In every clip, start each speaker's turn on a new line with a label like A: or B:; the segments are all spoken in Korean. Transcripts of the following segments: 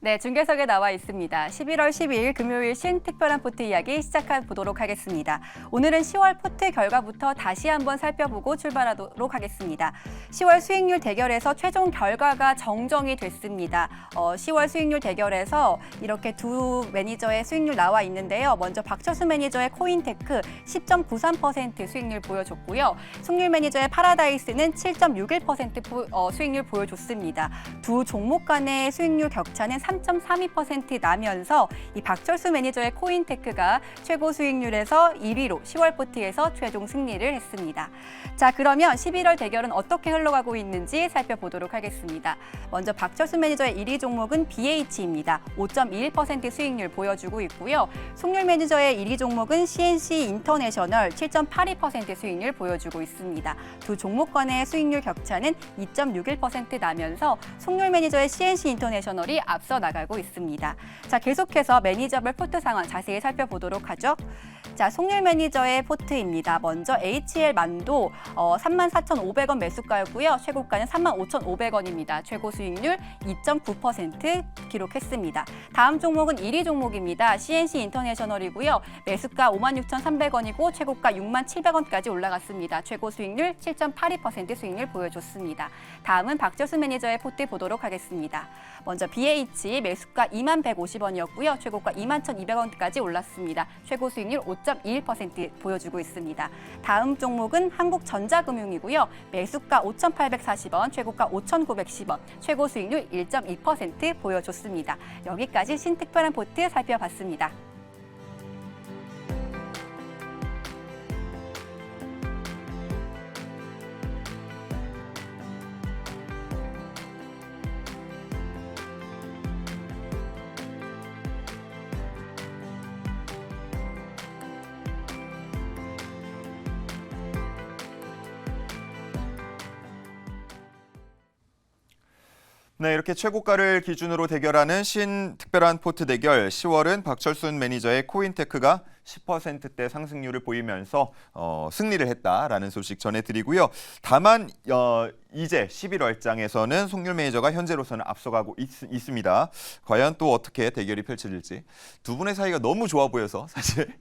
A: 네, 중계석에 나와 있습니다. 11월 12일 금요일 신특별한 포트 이야기 보도록 하겠습니다. 오늘은 10월 포트 결과부터 다시 한번 살펴보고 출발하도록 하겠습니다. 10월 수익률 대결에서 최종 결과가 정정이 됐습니다. 10월 수익률 대결에서 이렇게 두 매니저의 수익률 나와 있는데요. 먼저 박철수 매니저의 코인테크 10.93% 수익률 보여줬고요. 송률 매니저의 파라다이스는 7.61% 수익률 보여줬습니다. 두 종목 간의 수익률 격차는 3.32% 나면서 이 박철수 매니저의 코인테크가 최고 수익률에서 1위로 10월 포트에서 최종 승리를 했습니다. 자, 그러면 11월 대결은 어떻게 흘러가고 있는지 살펴보도록 하겠습니다. 먼저 박철수 매니저의 1위 종목은 BH입니다. 5.21% 수익률 보여주고 있고요. 송률 매니저의 1위 종목은 CNC 인터내셔널 7.82% 수익률 보여주고 있습니다. 두 종목 간의 수익률 격차는 2.61% 나면서 송률 매니저의 CNC 인터내셔널이 앞서 나가고 있습니다. 자, 계속해서 매니저별 포트 상황 자세히 살펴보도록 하죠. 자, 송률 매니저의 포트입니다. 먼저 HL 만도 34,500원 매수가였고요. 최고가는 35,500원입니다. 최고 수익률 2.9% 기록했습니다. 다음 종목은 1위 종목입니다. CNC 인터내셔널이고요. 매수가 56,300원이고 최고가 67,700원까지 올라갔습니다. 최고 수익률 7.82% 수익률 보여줬습니다. 다음은 박철수 매니저의 포트 보도록 하겠습니다. 먼저 BH 매수가 21,150원이었고요. 최고가 21,200원까지 올랐습니다. 최고 수익률 5.21% 보여주고 있습니다. 다음 종목은 한국전자금융이고요. 매수가 5,840원, 최고가 5,910원, 최고 수익률 1.2% 보여줬습니다. 여기까지 신특별한 포트 살펴봤습니다.
B: 네, 이렇게 최고가를 기준으로 대결하는 신특별한 포트 대결 10월은 박철수 매니저의 코인테크가 10%대 상승률을 보이면서 승리를 했다라는 소식 전해드리고요. 다만 이제 11월장에서는 송률 매니저가 현재로서는 앞서가고 있습니다. 과연 또 어떻게 대결이 펼쳐질지 두 분의 사이가 너무 좋아 보여서 사실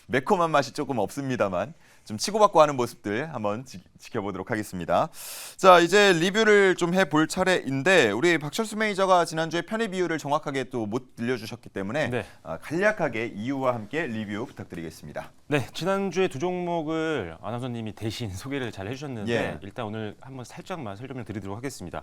B: 매콤한 맛이 조금 없습니다만 좀 치고받고 하는 모습들 한번 지켜보도록 하겠습니다. 자, 이제 리뷰를 좀 해볼 차례인데 우리 박철수 매니저가 지난주에 편입 이유를 정확하게 또 못 들려주셨기 때문에
C: 네.
B: 간략하게 이유와 함께 리뷰 부탁드리겠습니다.
C: 네, 지난주에 두 종목을 아나운서님이 대신 소개를 잘 해주셨는데
B: 예.
C: 일단 오늘 한번 살짝만 설명을 드리도록 하겠습니다.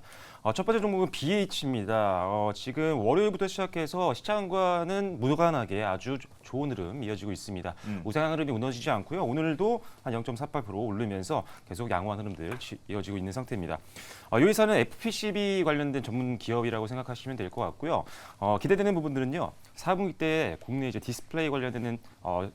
C: 첫 번째 종목은 BH입니다. 지금 월요일부터 시작해서 시장과는 무관하게 아주 좋은 흐름 이어지고 있습니다. 우상향 흐름이 무너지지 않고요. 오늘도 한 0.48% 오르면서 계속 양호한 흐름들 이어지고 있는 상태입니다. 이 회사는 FPCB 관련된 전문 기업이라고 생각하시면 될 것 같고요. 기대되는 부분들은요. 4분기 때 국내 이제 디스플레이 관련되는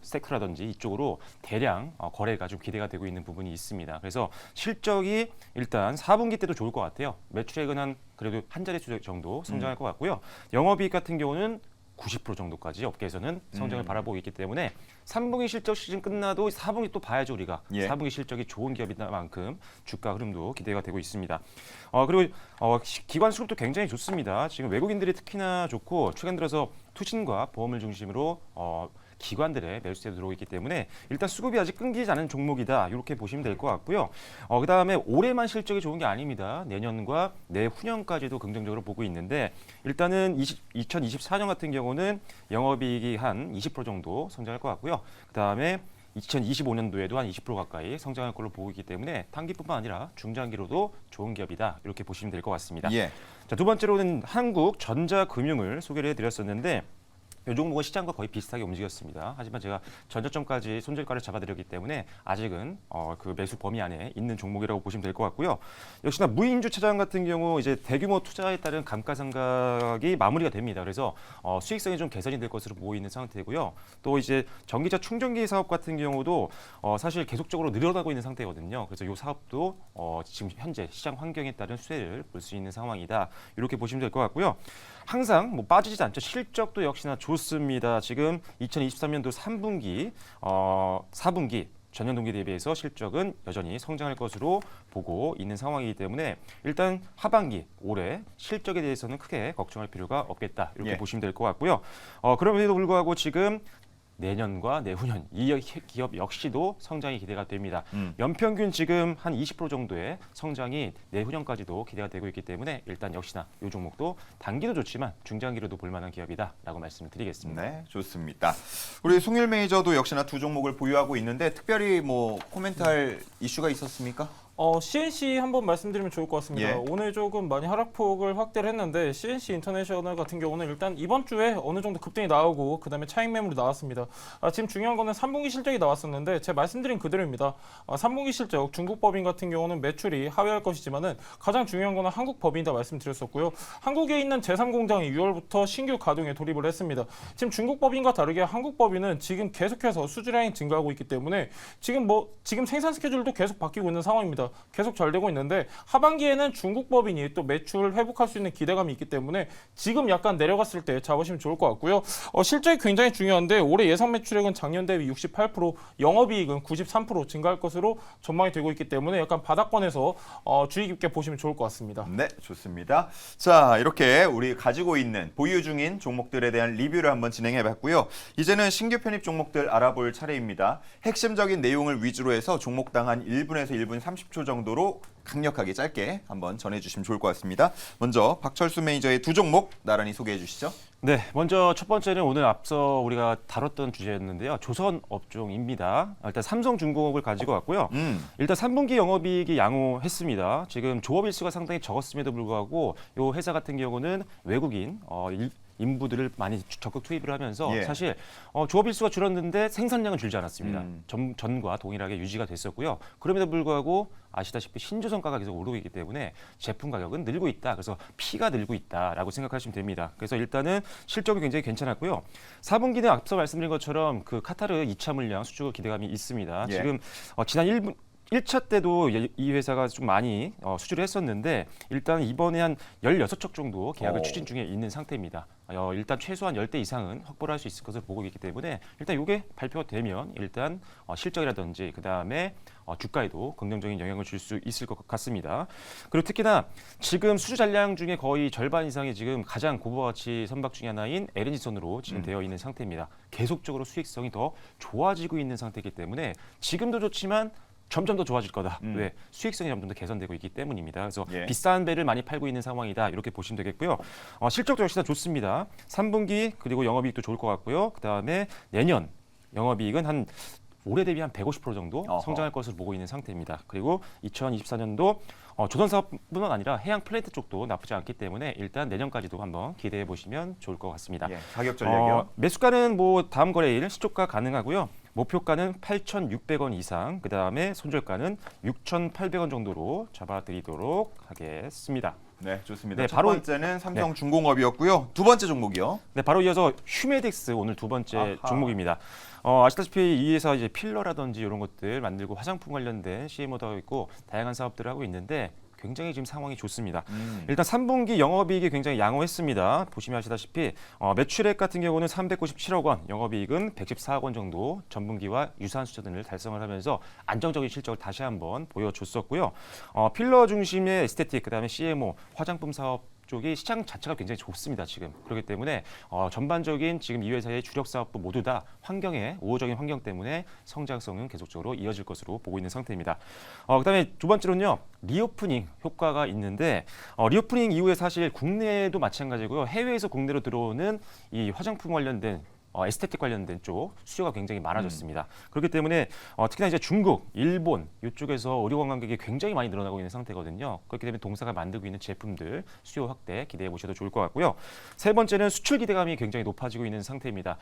C: 섹터라든지 이쪽으로 대량 거래가 좀 기대가 되고 있는 부분이 있습니다. 그래서 실적이 일단 4분기 때도 좋을 것 같아요. 매출액은 한 그래도 한 자릿수 정도 성장할 것 같고요. 영업이익 같은 경우는 90% 정도까지 업계에서는 성장을 바라보고 있기 때문에 3분기 실적 시즌 끝나도 4분기 또 봐야죠 우리가.
B: 예.
C: 4분기 실적이 좋은 기업이다 만큼 주가 흐름도 기대가 되고 있습니다. 그리고 기관 수급도 굉장히 좋습니다. 지금 외국인들이 특히나 좋고 최근 들어서 투신과 보험을 중심으로 기관들의 매수세도 들어오고 있기 때문에 일단 수급이 아직 끊기지 않은 종목이다 이렇게 보시면 될 것 같고요. 그다음에 올해만 실적이 좋은 게 아닙니다. 내년과 내후년까지도 긍정적으로 보고 있는데 일단은 2024년 같은 경우는 영업이익이 한 20% 정도 성장할 것 같고요. 그다음에 2025년도에도 한 20% 가까이 성장할 걸로 보고 있기 때문에 단기뿐만 아니라 중장기로도 좋은 기업이다 이렇게 보시면 될 것 같습니다.
B: 예.
C: 자, 두 번째로는 한국전자금융을 소개를 해드렸었는데 이 종목은 시장과 거의 비슷하게 움직였습니다. 하지만 제가 전저점까지 손절가를 잡아드렸기 때문에 아직은 그 매수 범위 안에 있는 종목이라고 보시면 될 것 같고요. 역시나 무인주 차장 같은 경우 이제 대규모 투자에 따른 감가상각이 마무리가 됩니다. 그래서 수익성이 좀 개선이 될 것으로 보이는 상태고요. 또 이제 전기차 충전기 사업 같은 경우도 사실 계속적으로 늘어나고 있는 상태거든요. 그래서 이 사업도 지금 현재 시장 환경에 따른 수혜를 볼 수 있는 상황이다. 이렇게 보시면 될 것 같고요. 항상 뭐 빠지지 않죠. 실적도 역시나 좋습니다. 지금 2023년도 3분기, 4분기 전년 동기 대비해서 실적은 여전히 성장할 것으로 보고 있는 상황이기 때문에 일단 하반기 올해 실적에 대해서는 크게 걱정할 필요가 없겠다 이렇게
B: 예.
C: 보시면 될 것 같고요. 그럼에도 불구하고 지금 내년과 내후년 이 기업 역시도 성장이 기대가 됩니다. 연평균 지금 한 20% 정도의 성장이 내후년까지도 기대가 되고 있기 때문에 일단 역시나 이 종목도 단기도 좋지만 중장기로도 볼만한 기업이다라고 말씀드리겠습니다.
B: 네, 좋습니다. 우리 송일 매니저도 역시나 두 종목을 보유하고 있는데 특별히 뭐 코멘트할 이슈가 있었습니까?
D: CNC 한번 말씀드리면 좋을 것 같습니다.
B: 예.
D: 오늘 조금 많이 하락폭을 확대를 했는데 CNC 인터내셔널 같은 경우는 일단 이번 주에 어느 정도 급등이 나오고 그다음에 차익 매물이 나왔습니다. 지금 중요한 거는 3분기 실적이 나왔었는데 제가 말씀드린 그대로입니다. 3분기 실적 중국 법인 같은 경우는 매출이 하회할 것이지만은 가장 중요한 거는 한국 법인이다 말씀드렸었고요. 한국에 있는 제3공장이 6월부터 신규 가동에 돌입을 했습니다. 지금 중국 법인과 다르게 한국 법인은 지금 계속해서 수주량이 증가하고 있기 때문에 지금 생산 스케줄도 계속 바뀌고 있는 상황입니다. 계속 잘 되고 있는데 하반기에는 중국 법인이 또 매출 회복할 수 있는 기대감이 있기 때문에 지금 약간 내려갔을 때 잡으시면 좋을 것 같고요. 실적이 굉장히 중요한데 올해 예상 매출액은 작년 대비 68%, 영업이익은 93% 증가할 것으로 전망이 되고 있기 때문에 약간 바닥권에서 주의 깊게 보시면 좋을 것 같습니다.
B: 네, 좋습니다. 자, 이렇게 우리 가지고 있는 보유 중인 종목들에 대한 리뷰를 한번 진행해봤고요. 이제는 신규 편입 종목들 알아볼 차례입니다. 핵심적인 내용을 위주로 해서 종목당 한 1분에서 1분 30초 정도로 강력하게 짧게 한번 전해주시면 좋을 것 같습니다. 먼저 박철수 매니저의 두 종목 나란히 소개해 주시죠.
C: 네, 먼저 첫 번째는 오늘 앞서 우리가 다뤘던 주제였는데요. 조선 업종입니다. 일단 삼성중공업을 가지고 왔고요. 일단 3분기 영업이익이 양호했습니다. 지금 조업일수가 상당히 적었음에도 불구하고 이 회사 같은 경우는 외국인 인부들을 많이 적극 투입을 하면서
B: 예.
C: 사실 조업일수가 줄었는데 생산량은 줄지 않았습니다. 전과 동일하게 유지가 됐었고요. 그럼에도 불구하고 아시다시피 신조선가가 계속 오르고 있기 때문에 제품 가격은 늘고 있다. 그래서 피가 늘고 있다라고 생각하시면 됩니다. 그래서 일단은 실적이 굉장히 괜찮았고요. 4분기는 앞서 말씀드린 것처럼 그 카타르 2차 물량 수주 기대감이 있습니다.
B: 예.
C: 지금 지난 1차 때도 이 회사가 좀 많이 수주를 했었는데 일단 이번에 한 16척 정도 계약을 추진 중에 있는 상태입니다. 일단 최소한 10대 이상은 확보를 할 수 있을 것으로 보고 있기 때문에 일단 이게 발표가 되면 일단 실적이라든지 그다음에 주가에도 긍정적인 영향을 줄 수 있을 것 같습니다. 그리고 특히나 지금 수주 잔량 중에 거의 절반 이상이 지금 가장 고부가치 선박 중에 하나인 LNG선으로 지금 되어 있는 상태입니다. 계속적으로 수익성이 더 좋아지고 있는 상태이기 때문에 지금도 좋지만 점점 더 좋아질 거다. 왜? 수익성이 점점 더 개선되고 있기 때문입니다. 그래서
B: 예.
C: 비싼 배를 많이 팔고 있는 상황이다. 이렇게 보시면 되겠고요. 실적도 역시나 좋습니다. 3분기 그리고 영업이익도 좋을 것 같고요. 그다음에 내년 영업이익은 한 올해 대비 한 150% 정도 성장할 것으로 보고 있는 상태입니다. 그리고 2024년도 조선 사업뿐만 아니라 해양 플랜트 쪽도 나쁘지 않기 때문에 일단 내년까지도 한번 기대해 보시면 좋을 것 같습니다.
B: 예, 가격 전략이요.
C: 매수가는 뭐 다음 거래일 시초가 가능하고요. 목표가는 8,600원 이상, 그 다음에 손절가는 6,800원 정도로 잡아드리도록 하겠습니다.
B: 네, 좋습니다.
C: 네,
B: 첫
C: 바로-
B: 번째는 삼성중공업이었고요. 두 번째 종목이요.
C: 네, 바로 이어서 휴메딕스 오늘 두 번째
B: 아하.
C: 종목입니다. 아시다시피 이 회사 이제 필러라든지 이런 것들 만들고 화장품 관련된 CMO도 하고 있고 다양한 사업들을 하고 있는데 굉장히 지금 상황이 좋습니다. 일단 3분기 영업이익이 굉장히 양호했습니다. 보시면 아시다시피 매출액 같은 경우는 397억 원, 영업이익은 114억 원 정도 전분기와 유사한 수준을 달성을 하면서 안정적인 실적을 다시 한번 보여줬었고요. 필러 중심의 에스테틱, 그다음에 CMO, 화장품 사업 쪽이 시장 자체가 굉장히 좋습니다. 지금 그렇기 때문에 전반적인 지금 이 회사의 주력 사업부 모두 다 우호적인 환경 때문에 성장성은 계속적으로 이어질 것으로 보고 있는 상태입니다. 그다음에 두 번째로는요, 리오프닝 효과가 있는데 리오프닝 이후에 사실 국내도 마찬가지고요, 해외에서 국내로 들어오는 이 화장품 관련된 에스테틱 관련된 쪽 수요가 굉장히 많아졌습니다. 그렇기 때문에 특히나 이제 중국, 일본 이쪽에서 의료 관광객이 굉장히 많이 늘어나고 있는 상태거든요. 그렇기 때문에 동사가 만들고 있는 제품들 수요 확대 기대해 보셔도 좋을 것 같고요. 세 번째는 수출 기대감이 굉장히 높아지고 있는 상태입니다.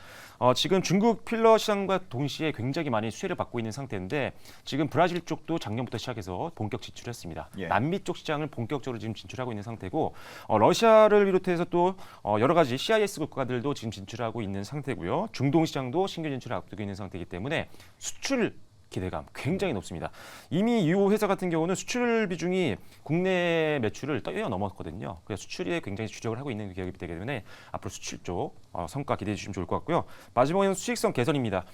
C: 지금 중국 필러 시장과 동시에 굉장히 많이 수혜를 받고 있는 상태인데 지금 브라질 쪽도 작년부터 시작해서 본격 진출했습니다.
B: 예.
C: 남미 쪽 시장을 본격적으로 지금 진출하고 있는 상태고 러시아를 비롯해서 또 여러 가지 CIS 국가들도 지금 진출하고 있는 상태고 중동 시장도 신규 진출을 앞두고 있는 상태이기 때문에 수출 기대감 굉장히 높습니다. 이미 이 회사 같은 경우는 수출 비중이 국내 매출을 뛰어넘었거든요. 그래서 수출에 굉장히 주력을 하고 있는 기업이기 때문에 앞으로 수출 쪽 성과 기대해 주시면 좋을 것 같고요. 마지막에는 수익성 개선입니다.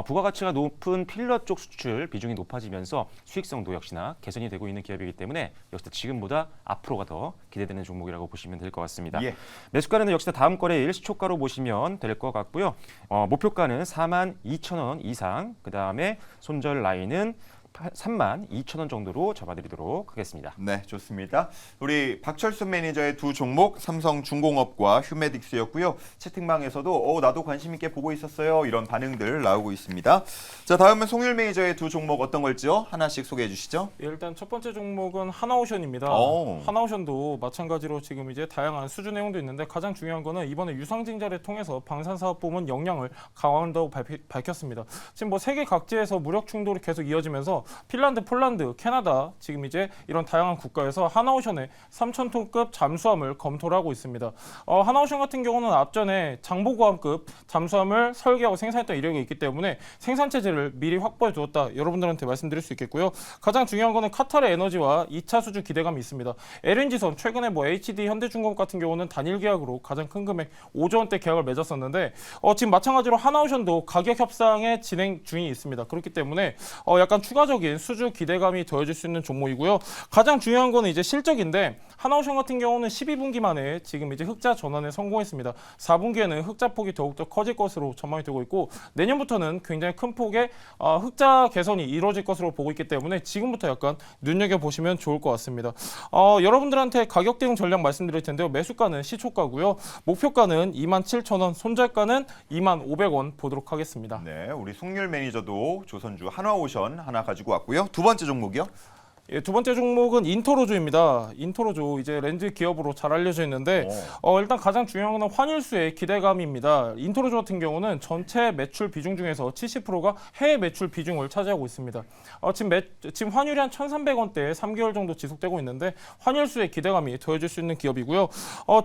C: 부가가치가 높은 필러 쪽 수출 비중이 높아지면서 수익성도 역시나 개선이 되고 있는 기업이기 때문에 역시 지금보다 앞으로가 더 기대되는 종목이라고 보시면 될 것 같습니다.
B: 예.
C: 매수가는 역시나 다음 거래일 시초가로 보시면 될 것 같고요. 목표가는 42,000원 이상, 그 다음에 손절 라인은 32,000원 정도로 잡아드리도록 하겠습니다.
B: 네, 좋습니다. 우리 박철순 매니저의 두 종목 삼성중공업과 휴메딕스였고요. 채팅방에서도 나도 관심 있게 보고 있었어요. 이런 반응들 나오고 있습니다. 자, 다음은 송율 매니저의 두 종목 어떤 걸지요? 하나씩 소개해 주시죠.
D: 예, 일단 첫 번째 종목은 하나오션입니다.
B: 오.
D: 하나오션도 마찬가지로 지금 이제 다양한 수주 내용도 있는데 가장 중요한 거는 이번에 유상증자를 통해서 방산사업부문 역량을 강화한다고 밝혔습니다. 지금 뭐 세계 각지에서 무력 충돌이 계속 이어지면서 핀란드, 폴란드, 캐나다 지금 이제 이런 다양한 국가에서 하나오션의 3,000톤급 잠수함을 검토를 하고 있습니다. 하나오션 같은 경우는 앞전에 장보고함급 잠수함을 설계하고 생산했던 이력이 있기 때문에 생산 체제를 미리 확보해 두었다. 여러분들한테 말씀드릴 수 있겠고요. 가장 중요한 거는 카타르 에너지와 2차 수주 기대감이 있습니다. LNG선 최근에 뭐 HD 현대중공업 같은 경우는 단일 계약으로 가장 큰 금액 5조 원대 계약을 맺었었는데 지금 마찬가지로 하나오션도 가격 협상에 진행 중이 있습니다. 그렇기 때문에 약간 추가적인 수주 기대감이 더해질 수 있는 종목이고요. 가장 중요한 거는 이제 실적인데 하나오션 같은 경우는 12분기 만에 지금 이제 흑자 전환에 성공했습니다. 4분기에는 흑자 폭이 더욱더 커질 것으로 전망이 되고 있고 내년부터는 굉장히 큰 폭의 흑자 개선이 이루어질 것으로 보고 있기 때문에 지금부터 약간 눈여겨보시면 좋을 것 같습니다. 여러분들한테 가격 대응 전략 말씀드릴 텐데요. 매수가는 시초가고요. 목표가는 27,000원, 손절가는 25,000원 보도록 하겠습니다.
B: 네, 우리 송율 매니저도 조선주 한화오션 하나 가지고 왔고요. 두 번째 종목이요.
D: 예, 두 번째 종목은 인터로조입니다. 인터로조 이제 렌즈 기업으로 잘 알려져 있는데 일단 가장 중요한 건 환율수의 기대감입니다. 인터로조 같은 경우는 전체 매출 비중 중에서 70%가 해외 매출 비중을 차지하고 있습니다. 지금 환율이 한 1,300원대에 3개월 정도 지속되고 있는데 환율수의 기대감이 더해질 수 있는 기업이고요.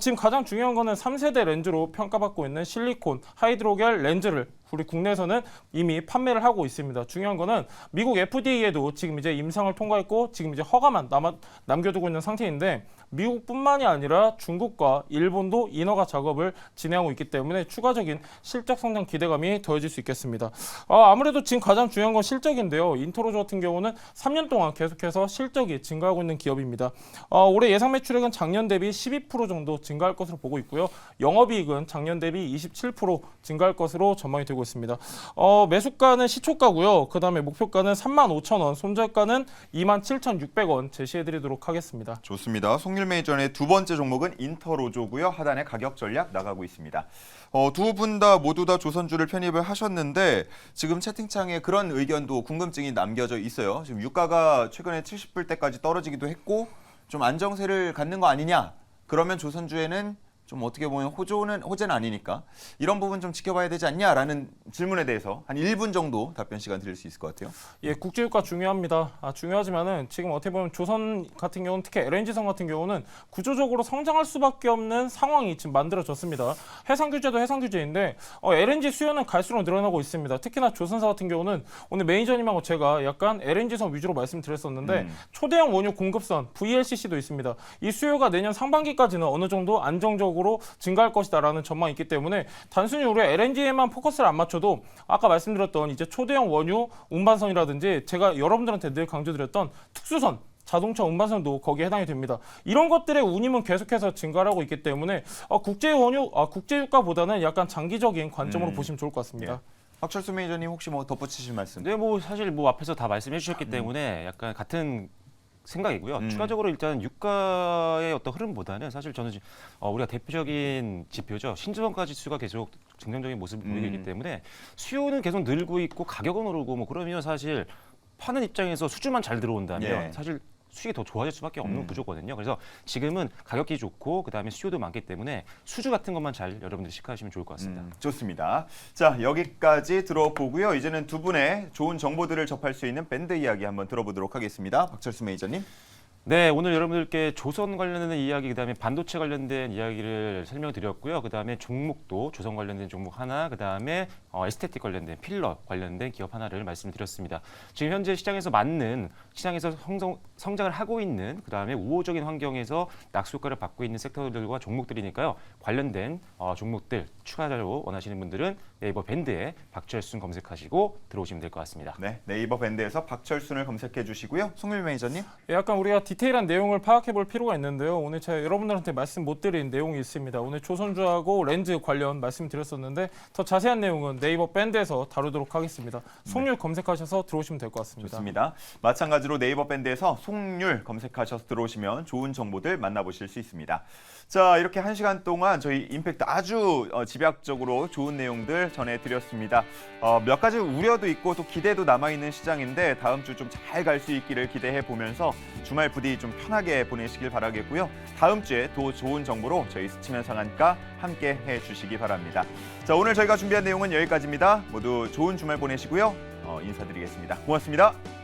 D: 지금 가장 중요한 거는 3세대 렌즈로 평가받고 있는 실리콘 하이드로겔 렌즈를 우리 국내에서는 이미 판매를 하고 있습니다. 중요한 거는 미국 FDA에도 지금 이제 임상을 통과했고 지금 이제 허가만 남겨두고 있는 상태인데 미국뿐만이 아니라 중국과 일본도 인허가 작업을 진행하고 있기 때문에 추가적인 실적 성장 기대감이 더해질 수 있겠습니다. 아무래도 지금 가장 중요한 건 실적인데요. 인터로조 같은 경우는 3년 동안 계속해서 실적이 증가하고 있는 기업입니다. 올해 예상 매출액은 작년 대비 12% 정도 증가할 것으로 보고 있고요. 영업이익은 작년 대비 27% 증가할 것으로 전망이 되고 있습니다. 매수가는 시초가고요. 그 다음에 목표가는 35,000원, 손절가는 27,600원 제시해드리도록 하겠습니다.
B: 좋습니다. 송율 매니저의 두 번째 종목은 인터로조고요. 하단에 가격 전략 나가고 있습니다. 두 분 다 모두 다 조선주를 편입을 하셨는데 지금 채팅창에 그런 의견도 궁금증이 남겨져 있어요. 지금 유가가 최근에 70불대까지 떨어지기도 했고 좀 안정세를 갖는 거 아니냐? 그러면 조선주에는 좀 어떻게 보면 호재는 아니니까 이런 부분 좀 지켜봐야 되지 않냐라는 질문에 대해서 한 1분 정도 답변 시간 드릴 수 있을 것 같아요.
D: 예, 국제유가 중요합니다. 중요하지만은 지금 어떻게 보면 조선 같은 경우는 특히 LNG선 같은 경우는 구조적으로 성장할 수밖에 없는 상황이 지금 만들어졌습니다. 해상 규제도 해상 규제인데 LNG 수요는 갈수록 늘어나고 있습니다. 특히나 조선사 같은 경우는 오늘 매니저님하고 제가 약간 LNG선 위주로 말씀드렸었는데 초대형 원유 공급선 VLCC도 있습니다. 이 수요가 내년 상반기까지는 어느 정도 안정적으로 증가할 것이다라는 전망이 있기 때문에 단순히 우리가 LNG에만 포커스를 안 맞춰도 아까 말씀드렸던 이제 초대형 원유 운반선이라든지 제가 여러분들한테 늘 강조드렸던 특수선 자동차 운반선도 거기에 해당이 됩니다. 이런 것들의 운임은 계속해서 증가를 하고 있기 때문에 국제유가보다는 약간 장기적인 관점으로 보시면 좋을 것 같습니다.
B: 예. 박철수 매니저님 혹시 뭐 덧붙이실 말씀?
C: 네, 사실 앞에서 다 말씀해 주셨기 때문에 약간 같은 생각이고요. 추가적으로 일단 유가의 어떤 흐름보다는 사실 저는 우리가 대표적인 지표죠. 신주성가 지수가 계속 긍정적인 모습을 보이고 있기 때문에 수요는 계속 늘고 있고 가격은 오르고 뭐 그러면 사실 파는 입장에서 수주만 잘 들어온다면 사실 수익이 더 좋아질 수밖에 없는 구조거든요. 그래서 지금은 가격이 좋고 그다음에 수요도 많기 때문에 수주 같은 것만 잘 여러분들이 시각하시면 좋을 것 같습니다.
B: 좋습니다. 자, 여기까지 들어보고요. 이제는 두 분의 좋은 정보들을 접할 수 있는 밴드 이야기 한번 들어보도록 하겠습니다. 박철수 매니저님.
C: 네, 오늘 여러분들께 조선 관련된 이야기, 그다음에 반도체 관련된 이야기를 설명드렸고요. 그다음에 종목도 조선 관련된 종목 하나, 그다음에 에스테틱 관련된 필러 관련된 기업 하나를 말씀드렸습니다. 지금 현재 시장에서 성장을 하고 있는, 그다음에 우호적인 환경에서 낙수 효과를 받고 있는 섹터들과 종목들이니까요. 관련된 종목들 추가로 원하시는 분들은 네이버 밴드에 박철순 검색하시고 들어오시면 될 것 같습니다.
B: 네, 네이버 밴드에서 박철순을 검색해 주시고요. 송일 매니저님.
D: 약간 우리가 디테일한 내용을 파악해 볼 필요가 있는데요. 오늘 제가 여러분들한테 말씀 못 드린 내용이 있습니다. 오늘 조선주하고 렌즈 관련 말씀드렸었는데 더 자세한 내용은 네이버 밴드에서 다루도록 하겠습니다. 송률 검색하셔서 들어오시면 될 것 같습니다.
B: 좋습니다. 마찬가지로 네이버 밴드에서 송률 검색하셔서 들어오시면 좋은 정보들 만나보실 수 있습니다. 자, 이렇게 1시간 동안 저희 임팩트 아주 집약적으로 좋은 내용들 전해드렸습니다. 몇 가지 우려도 있고 또 기대도 남아있는 시장인데 다음 주 좀 잘 갈 수 있기를 기대해 보면서 주말 부디 좀 편하게 보내시길 바라겠고요. 다음 주에 더 좋은 정보로 저희 스치면 상한가 함께 해주시기 바랍니다. 자, 오늘 저희가 준비한 내용은 여기까지입니다. 모두 좋은 주말 보내시고요. 인사드리겠습니다. 고맙습니다.